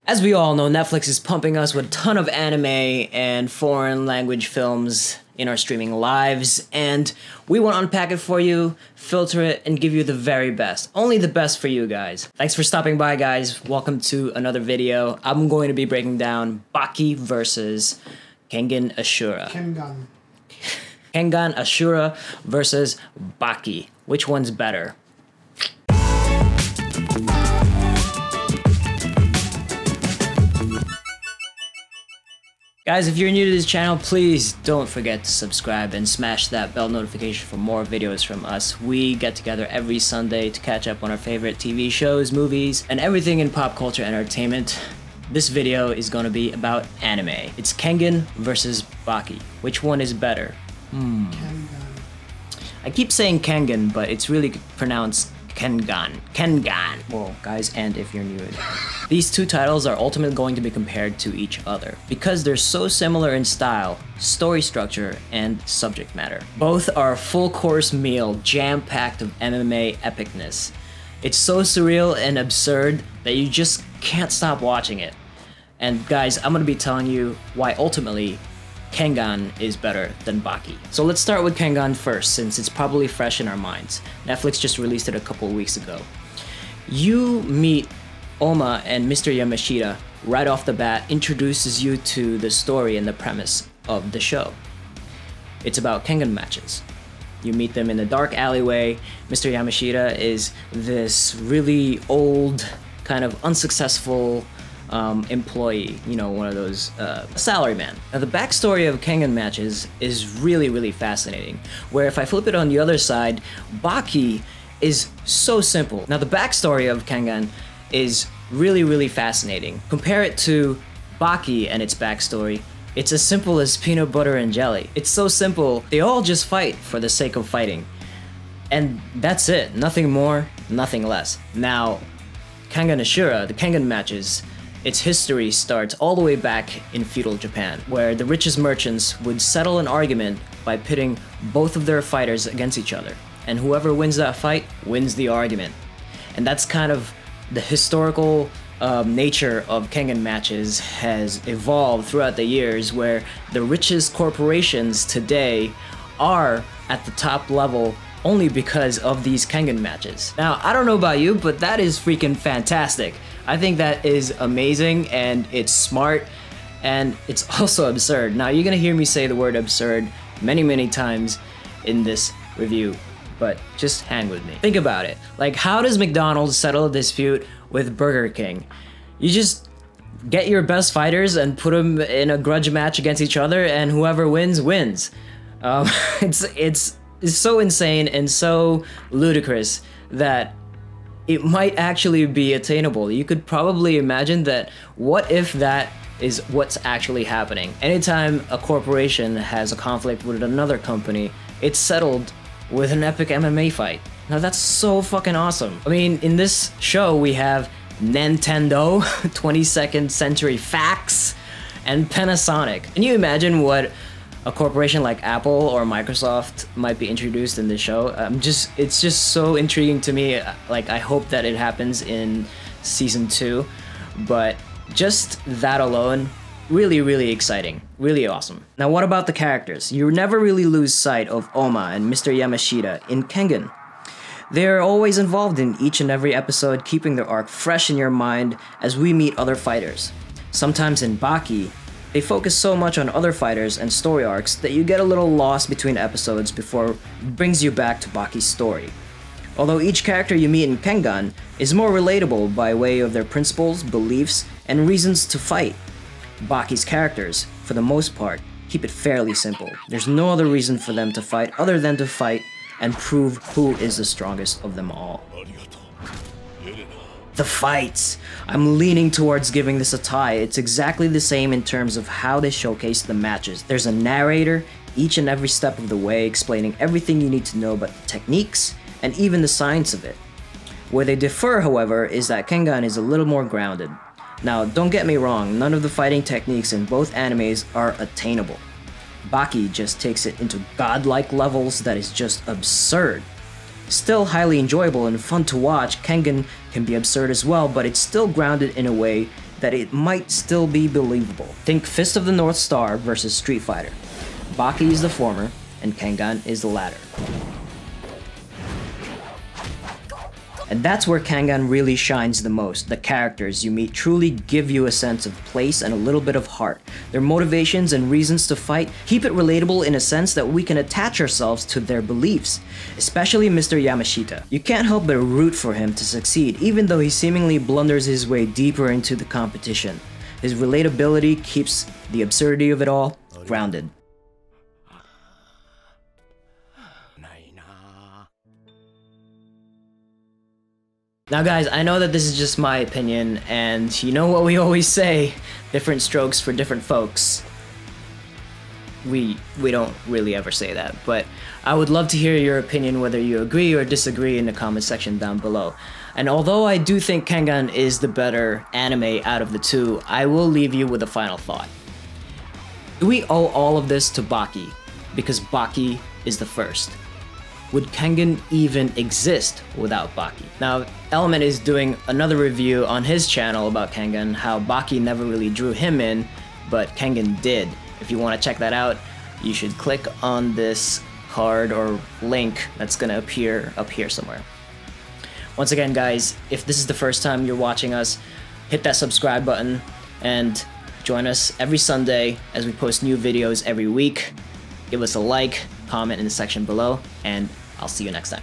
As we all know, Netflix is pumping us with a ton of anime and foreign language films in our streaming lives, and we want to unpack it for you, filter it, and give you the very best. Only the best for you guys. Thanks for stopping by, guys. Welcome to another video. I'm going to be breaking down Baki versus KENGAN ASHURA. KENGAN ASHURA versus Baki. Which one's better? Guys, if you're new to this channel, please don't forget to subscribe and smash that bell notification for more videos from us. We get together every Sunday to catch up on our favorite TV shows, movies, and everything in pop culture entertainment. This video is going to be about anime. It's Kengan versus Baki. Which one is better? I keep saying Kengan, but it's really pronounced Kengan. Kengan. Whoa, guys, and if you're new, these two titles are ultimately going to be compared to each other because they're so similar in style, story structure, and subject matter. Both are a full course meal jam-packed of MMA epicness. It's so surreal and absurd that you just can't stop watching it. And guys, I'm gonna be telling you why ultimately Kengan is better than Baki. So let's start with Kengan first, since it's probably fresh in our minds. Netflix just released it a couple of weeks ago. You meet Oma and Mr. Yamashita right off the bat, introduces you to the story and the premise of the show. It's about Kengan matches. You meet them in a dark alleyway. Mr. Yamashita is this really old, kind of unsuccessful employee, you know, one of those salaryman. Now the backstory of Kengan matches is really fascinating, where if I flip it on the other side, Baki is so simple. Now the backstory of Kengan is really fascinating. Compare it to Baki and its backstory. It's as simple as peanut butter and jelly. It's so simple, they all just fight for the sake of fighting. And that's it, nothing more, nothing less. Now, Kengan Ashura, the Kengan matches, its history starts all the way back in feudal Japan, where the richest merchants would settle an argument by pitting both of their fighters against each other. And whoever wins that fight wins the argument. And that's kind of the historical nature of Kengan matches has evolved throughout the years, where the richest corporations today are at the top level only because of these Kengan matches. Now, I don't know about you, but that is freaking fantastic. I think that is amazing, and it's smart, and it's also absurd. Now, you're gonna hear me say the word absurd many times in this review, but just hang with me. Think about it. Like, how does McDonald's settle a dispute with Burger King? You just get your best fighters and put them in a grudge match against each other, and whoever wins, wins. It's so insane and so ludicrous that it might actually be attainable. You could probably imagine that. What if that is what's actually happening? Anytime a corporation has a conflict with another company, it's settled with an epic MMA fight. Now that's so fucking awesome. I mean, in this show we have Nintendo, 22nd Century Fox, and Panasonic. Can you imagine what a corporation like Apple or Microsoft might be introduced in this show? It's just so intriguing to me. Like, I hope that it happens in season 2, but just that alone, really exciting, really awesome. Now what about the characters? You never really lose sight of Oma and Mr. Yamashita in Kengan. They're always involved in each and every episode, keeping their arc fresh in your mind as we meet other fighters. Sometimes in Baki, they focus so much on other fighters and story arcs that you get a little lost between episodes before it brings you back to Baki's story. Although each character you meet in Kengan is more relatable by way of their principles, beliefs, and reasons to fight, Baki's characters, for the most part, keep it fairly simple. There's no other reason for them to fight other than to fight and prove who is the strongest of them all. The fights! I'm leaning towards giving this a tie. It's exactly the same in terms of how they showcase the matches. There's a narrator each and every step of the way explaining everything you need to know about the techniques and even the science of it. Where they differ, however, is that Kengan is a little more grounded. Now, don't get me wrong, none of the fighting techniques in both animes are attainable. Baki just takes it into godlike levels that is just absurd. Still highly enjoyable and fun to watch, Kengan can be absurd as well, but it's still grounded in a way that it might still be believable. Think Fist of the North Star versus Street Fighter. Baki is the former, and Kengan is the latter. And that's where Kengan really shines the most. The characters you meet truly give you a sense of place and a little bit of heart. Their motivations and reasons to fight keep it relatable in a sense that we can attach ourselves to their beliefs. Especially Mr. Yamashita. You can't help but root for him to succeed, even though he seemingly blunders his way deeper into the competition. His relatability keeps the absurdity of it all grounded. Now guys, I know that this is just my opinion, and you know what we always say, different strokes for different folks. We don't really ever say that, but I would love to hear your opinion, whether you agree or disagree, in the comment section down below. And although I do think Kengan is the better anime out of the two, I will leave you with a final thought. Do we owe all of this to Baki? Because Baki is the first. Would Kengan even exist without Baki? Now, Element is doing another review on his channel about Kengan, how Baki never really drew him in, but Kengan did. If you want to check that out, you should click on this card or link that's gonna appear up here somewhere. Once again guys, if this is the first time you're watching us, hit that subscribe button and join us every Sunday as we post new videos every week. Give us a like, comment in the section below, and I'll see you next time.